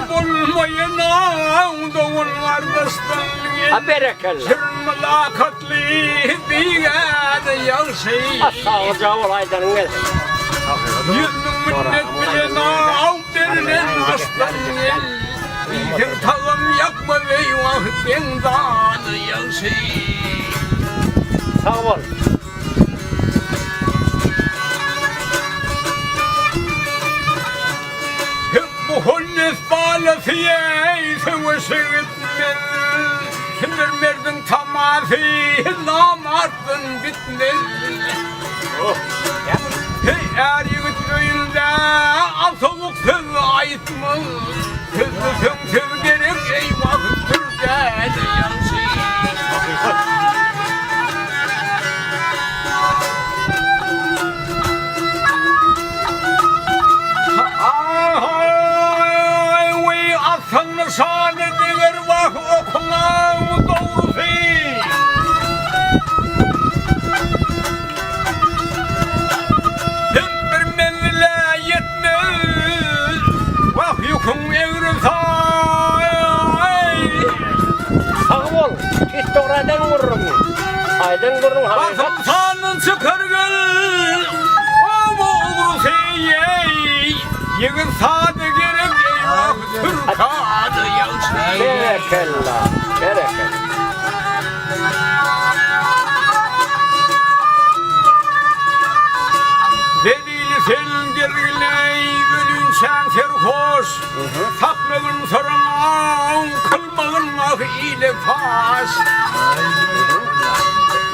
bulmayın ağdağın kardeşten Berekella. Sırmılakatlı diyen yağşı Sağ ol cavul aydanın gelsin. Yüzüm minnet bilen ağdırın aslan Bir tağım yakma eyvah dendan yağşı Sağ ol. Hunnes balasiye sevşet men merdin tamazı namartın bitmez Eğer yigit köyünde asılık söz ayıtma Sözlü söz gerek eyvah türden yansı Şanı diler bak okuna doğrusu bir menle yetmez Vah yukun evri say Sağ ol. Hiç doğradan vururum. Aydın vururum. Basın sanın çıkar gül O doğrusu Yigin sadı gerek eyvah Türkanı yalçın Berekella. Berekella. Zelili senin gergiley gülün sen serhoş Saklığın sorun kılmağın ah ile faş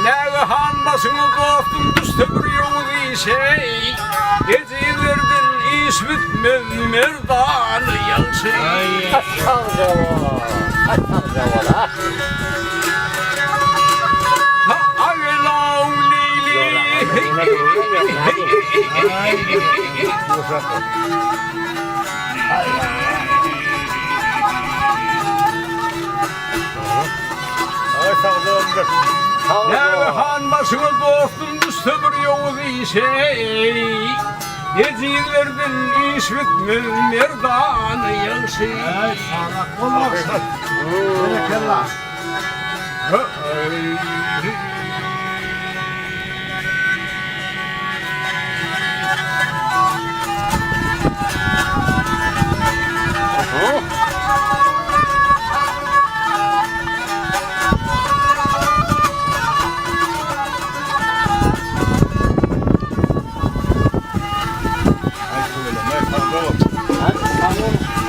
Nege hanmasını dostum düştü bir yolu şey Gecilerdin iş bitmez merdanı yalçın Sağ ol cavul. Sağ ol cavul ha. Ağlav leyli Sağ ol Nege cavul. hanmasını dostum düştü bir yolu şey Gecilerdin iş bitmez merdanı yalçın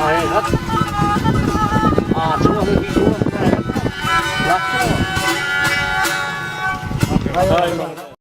Aynen. Şunu bir şu. Bırak. Aynen.